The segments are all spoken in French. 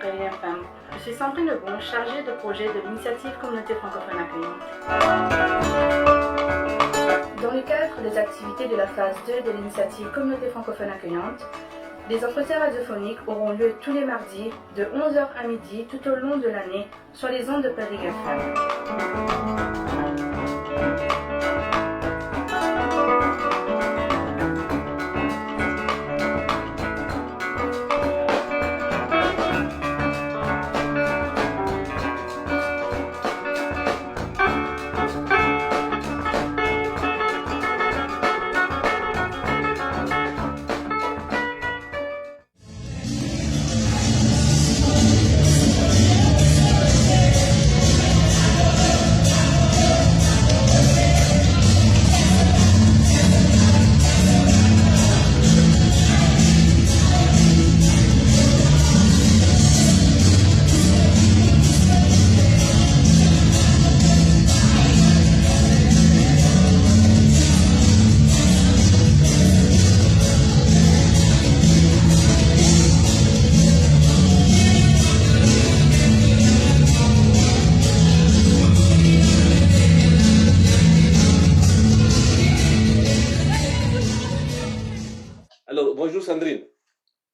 Prairie FM. Je suis Sandrine Lebon, chargée de projet de l'initiative Communauté francophone accueillante. Dans le cadre des activités de la phase 2 de l'initiative Communauté francophone accueillante, des entretiens radiophoniques auront lieu tous les mardis de 11 h à midi tout au long de l'année sur les ondes de Prairie FM. Alors, bonjour Sandrine.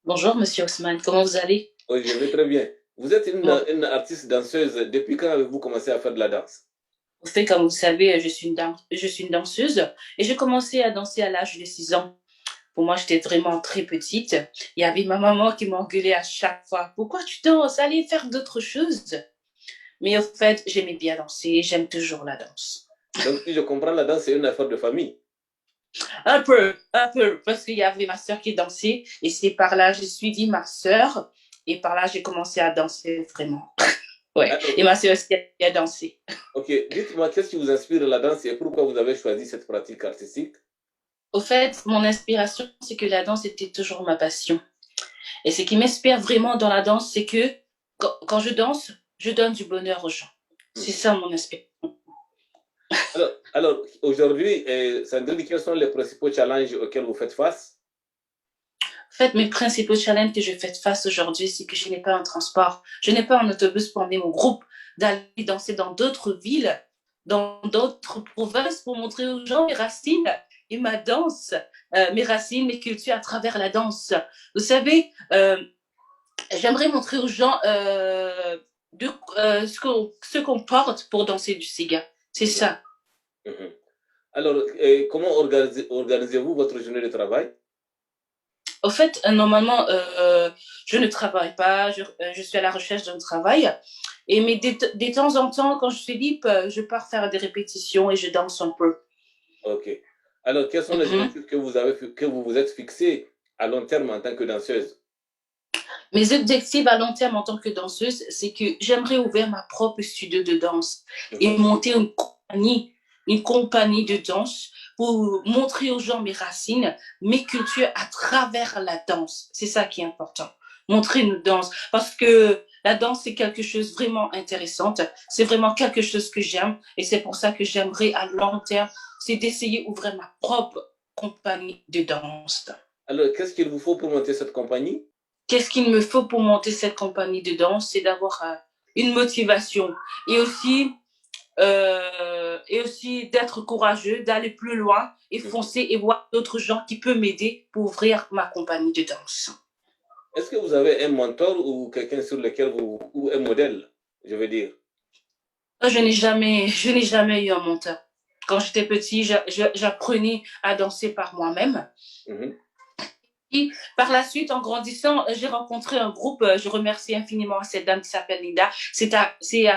Bonjour Monsieur Ousmane, comment vous allez? Oui, je vais très bien. Vous êtes une artiste danseuse. Depuis quand avez-vous commencé à faire de la danse? Au fait, comme vous savez, je suis une danseuse et j'ai commencé à danser à l'âge de 6 ans. Pour moi, j'étais vraiment très petite. Il y avait ma maman qui m'engueulait à chaque fois. Pourquoi tu danses? Allez faire d'autres choses. Mais au fait, j'aimais bien danser, j'aime toujours la danse. Donc, si je comprends, la danse, c'est une affaire de famille. Un peu, parce qu'il y avait ma sœur qui dansait et c'est par là j'ai suivi ma sœur et par là j'ai commencé à danser vraiment. Ouais. Alors, et ma sœur aussi a dansé. Ok, dites-moi, qu'est-ce qui vous inspire de la danse et pourquoi vous avez choisi cette pratique artistique? Au fait, mon inspiration, c'est que la danse était toujours ma passion. Et ce qui m'inspire vraiment dans la danse, c'est que quand je danse, je donne du bonheur aux gens. C'est ça mon inspiration. Alors aujourd'hui, Sandrine, quels sont les principaux challenges auxquels vous faites face? En fait, mes principaux challenges que je fais face aujourd'hui, c'est que je n'ai pas un transport. Je n'ai pas un autobus pour emmener mon groupe d'aller danser dans d'autres villes, dans d'autres provinces pour montrer aux gens mes racines et ma danse, mes racines, mes cultures à travers la danse. Vous savez, j'aimerais montrer aux gens ce qu'on porte pour danser du Sega. C'est ça. Alors, comment organisez-vous votre journée de travail? Au fait, normalement, je ne travaille pas, je suis à la recherche d'un travail. Mais de temps en temps, quand je suis libre, je pars faire des répétitions et je danse un peu. Ok. Alors, quels sont les objectifs que vous vous êtes fixés à long terme en tant que danseuse? Mes objectifs à long terme en tant que danseuse, c'est que j'aimerais ouvrir ma propre studio de danse et monter une compagnie de danse pour montrer aux gens mes racines, mes cultures à travers la danse. C'est ça qui est important. Montrer une danse. Parce que la danse, c'est quelque chose de vraiment intéressant. C'est vraiment quelque chose que j'aime. Et c'est pour ça que j'aimerais à long terme, c'est d'essayer d'ouvrir ma propre compagnie de danse. Alors, qu'est-ce qu'il vous faut pour monter cette compagnie? Qu'est-ce qu'il me faut pour monter cette compagnie de danse? C'est d'avoir une motivation et aussi d'être courageux, d'aller plus loin et foncer et voir d'autres gens qui peuvent m'aider pour ouvrir ma compagnie de danse. Est-ce que vous avez un mentor ou quelqu'un sur lequel ou un modèle, je veux dire? Je n'ai jamais eu un mentor. Quand j'étais petit, j'apprenais à danser par moi-même. Et par la suite, en grandissant, j'ai rencontré un groupe. Je remercie infiniment cette dame qui s'appelle Linda. C'est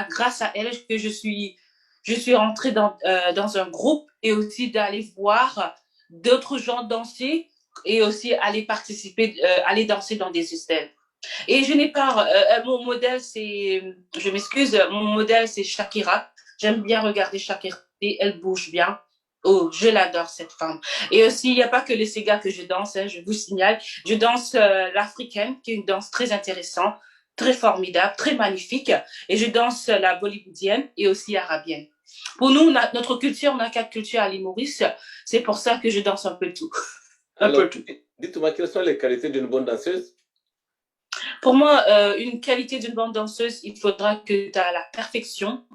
grâce à elle que je suis rentrée dans un groupe et aussi d'aller voir d'autres gens danser et aussi aller participer, aller danser dans des systèmes. Et je n'ai pas, mon modèle c'est, je m'excuse, mon modèle c'est Shakira. J'aime bien regarder Shakira et elle bouge bien. Oh, je l'adore cette femme. Et aussi, il n'y a pas que les Sega que je danse, hein, je vous signale. Je danse l'africaine, qui est une danse très intéressante, très formidable, très magnifique. Et je danse la bollywoodienne et aussi arabienne. Pour nous, notre culture, on a 4 cultures à l'île Maurice. C'est pour ça que je danse un peu tout. Alors, dites-moi, quelles sont les qualités d'une bonne danseuse? Pour moi, une qualité d'une bonne danseuse, il faudra que tu as la perfection,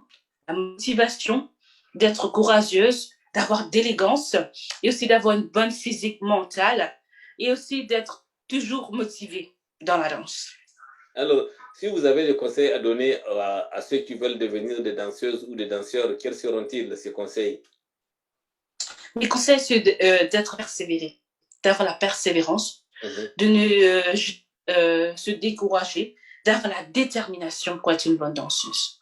la motivation, d'être courageuse, d'avoir d'élégance et aussi d'avoir une bonne physique mentale et aussi d'être toujours motivée dans la danse. Alors, si vous avez des conseils à donner à ceux qui veulent devenir des danseuses ou des danseurs, quels seront-ils ces conseils? Mes conseils, c'est d'être persévéré, d'avoir la persévérance, de ne se décourager, d'avoir la détermination pour être une bonne danseuse.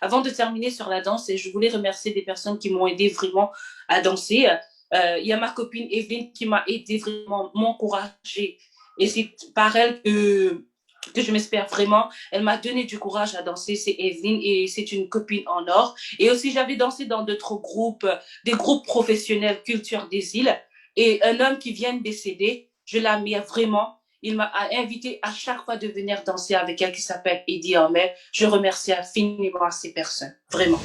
Avant de terminer sur la danse, je voulais remercier des personnes qui m'ont aidé vraiment à danser. Il y a ma copine Evelyne qui m'a aidé vraiment, m'encourager. Et c'est par elle que je m'espère vraiment. Elle m'a donné du courage à danser, c'est Evelyne, et c'est une copine en or. Et aussi, j'avais dansé dans d'autres groupes, des groupes professionnels Culture des îles. Et un homme qui vient de décéder, je l'admire vraiment. Il m'a invité à chaque fois de venir danser avec elle, qui s'appelle Eddie Ahmed. Je remercie infiniment ces personnes, vraiment.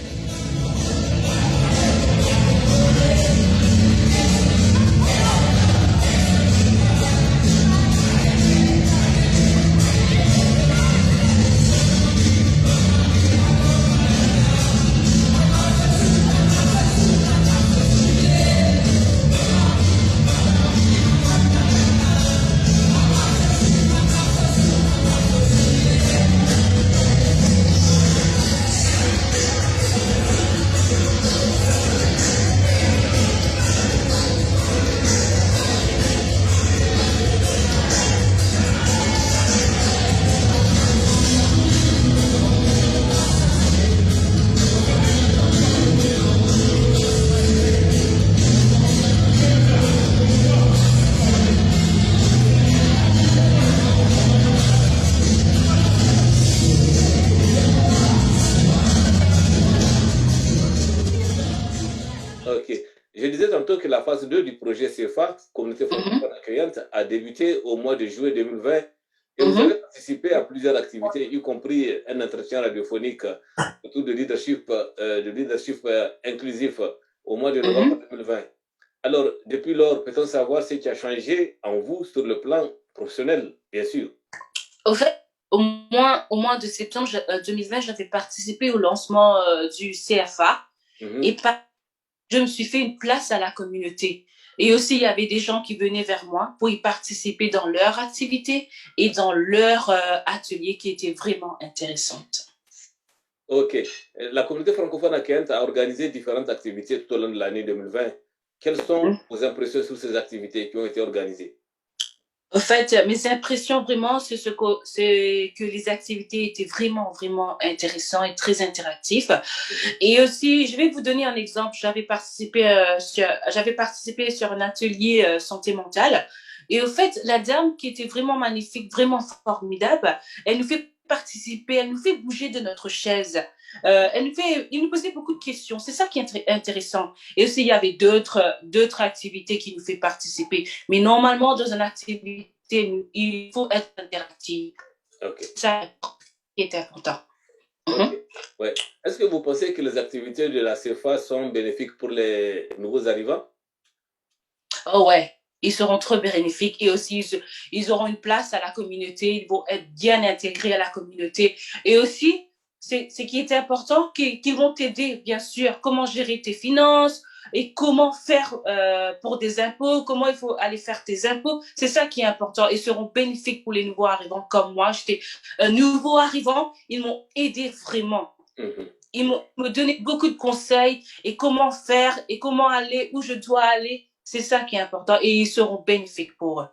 Je disais tantôt que la phase 2 du projet CFA, Communauté francophone accueillante, a débuté au mois de juillet 2020 et vous avez participé à plusieurs activités, y compris un entretien radiophonique autour de leadership inclusif au mois de novembre 2020. Alors, depuis lors, peut-on savoir ce qui a changé en vous sur le plan professionnel, bien sûr? Au fait, au mois de septembre 2020, j'avais participé au lancement du CFA et je me suis fait une place à la communauté. Et aussi, il y avait des gens qui venaient vers moi pour y participer dans leur activité et dans leur atelier qui était vraiment intéressante. Ok. La communauté francophone accueillante a organisé différentes activités tout au long de l'année 2020. Quelles sont vos impressions sur ces activités qui ont été organisées? En fait, mes impressions vraiment, c'est que les activités étaient vraiment, vraiment intéressantes et très interactives. Et aussi, je vais vous donner un exemple. J'avais participé sur un atelier santé mentale. Et au fait, la dame qui était vraiment magnifique, vraiment formidable, elle nous fait participer, elle nous fait bouger de notre chaise. Il nous posait beaucoup de questions. C'est ça qui est intéressant. Et aussi, il y avait d'autres activités qui nous fait participer. Mais normalement, dans une activité, il faut être interactif. Okay. Ça qui est important. Okay. Ouais. Est-ce que vous pensez que les activités de la CFA sont bénéfiques pour les nouveaux arrivants? Oh ouais, ils seront trop bénéfiques et aussi ils auront une place à la communauté, ils vont être bien intégrés à la communauté. Et aussi, ce qui est important, qu'ils vont t'aider, bien sûr, comment gérer tes finances et comment faire pour des impôts, comment il faut aller faire tes impôts. C'est ça qui est important. Ils seront bénéfiques pour les nouveaux arrivants comme moi. J'étais un nouveau arrivant, ils m'ont aidé vraiment. Ils m'ont donné beaucoup de conseils et comment faire et comment aller, où je dois aller. C'est ça qui est important et ils seront bénéfiques pour eux.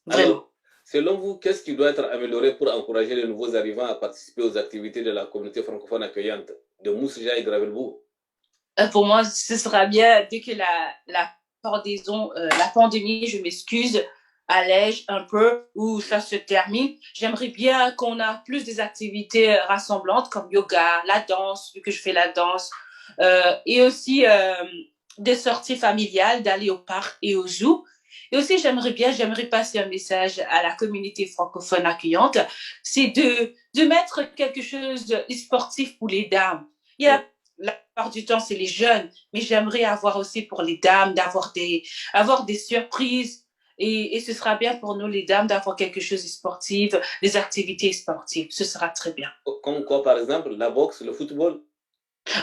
Vraiment. Alors, selon vous, qu'est-ce qui doit être amélioré pour encourager les nouveaux arrivants à participer aux activités de la communauté francophone accueillante de Moussia et Gravelbourg? Pour moi, ce sera bien dès que la pandémie, je m'excuse, allège un peu ou ça se termine. J'aimerais bien qu'on a plus des activités rassemblantes comme yoga, la danse, vu que je fais la danse, et aussi des sorties familiales, d'aller au parc et au zoo. Et aussi, j'aimerais passer un message à la communauté francophone accueillante, c'est de mettre quelque chose de sportif pour les dames. Il y a la plupart du temps, c'est les jeunes, mais j'aimerais avoir aussi pour les dames, avoir des surprises et ce sera bien pour nous, les dames, d'avoir quelque chose de sportif, des activités sportives. Ce sera très bien. Comme quoi, par exemple, la boxe, le football?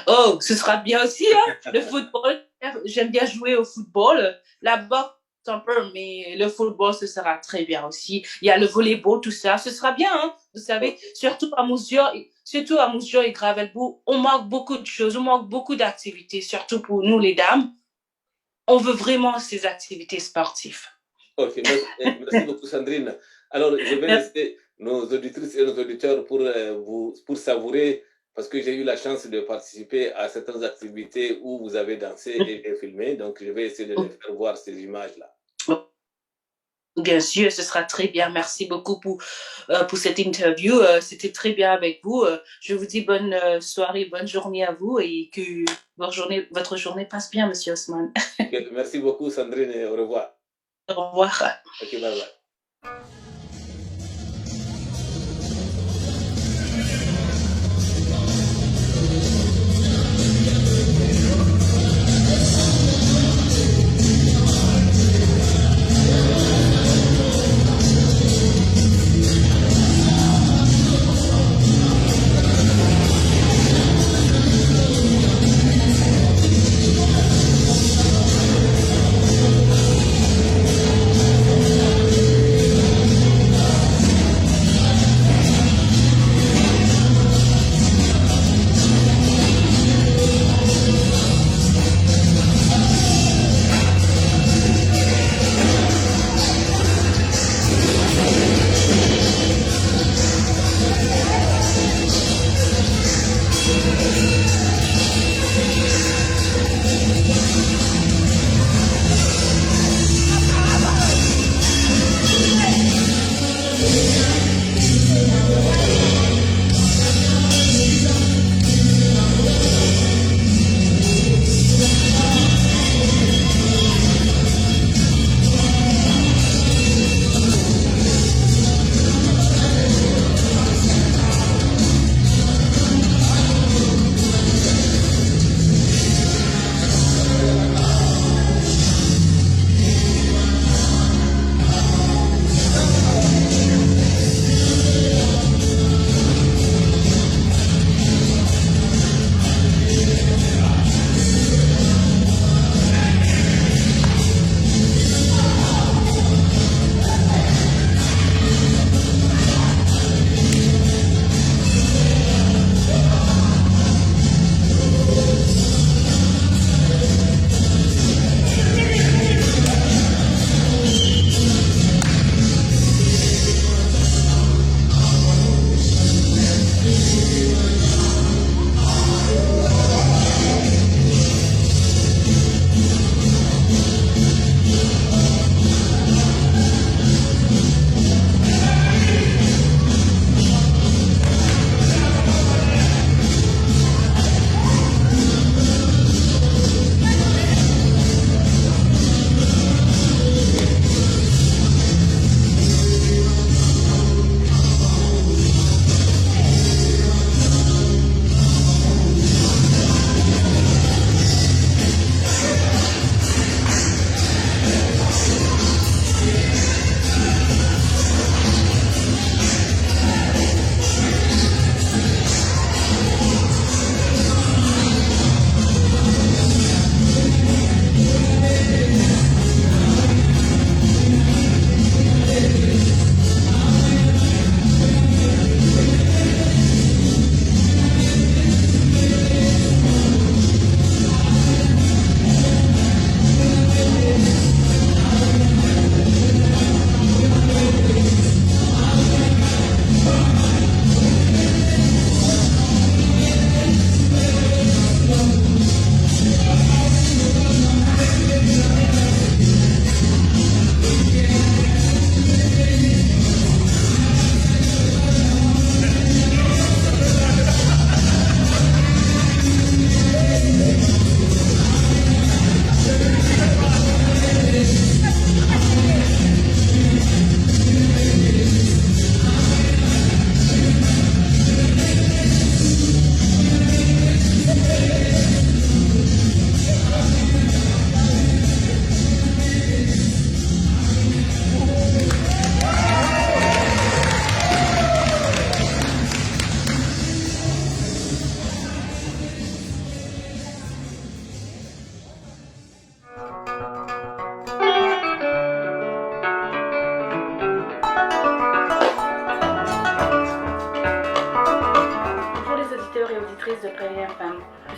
Oh, ce sera bien aussi, hein? Le football, j'aime bien jouer au football. La boxe, un peu, mais le football, ce sera très bien aussi. Il y a le volleyball, tout ça, ce sera bien, hein? Vous savez, surtout à Mouzio et Gravelbourg, on manque beaucoup de choses, on manque beaucoup d'activités, surtout pour nous, les dames. On veut vraiment ces activités sportives. Ok, merci beaucoup, Sandrine. Alors, je vais laisser nos auditrices et nos auditeurs pour savourer, parce que j'ai eu la chance de participer à certaines activités où vous avez dansé et filmé, donc je vais essayer de les faire voir ces images-là. Bien sûr, ce sera très bien. Merci beaucoup pour cette interview. C'était très bien avec vous. Je vous dis bonne soirée, bonne journée à vous et que votre journée passe bien, Monsieur Osman. Okay, merci beaucoup, Sandrine, et au revoir. Au revoir. Ok, bye bye.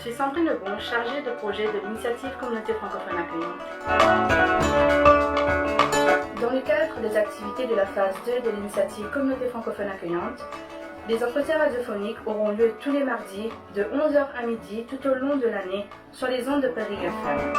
suis Sandrine Lebon, chargée de projet de l'initiative Communauté francophone accueillante. Dans le cadre des activités de la phase 2 de l'initiative Communauté francophone accueillante, des entretiens radiophoniques auront lieu tous les mardis de 11h à midi tout au long de l'année sur les ondes de Paris FM.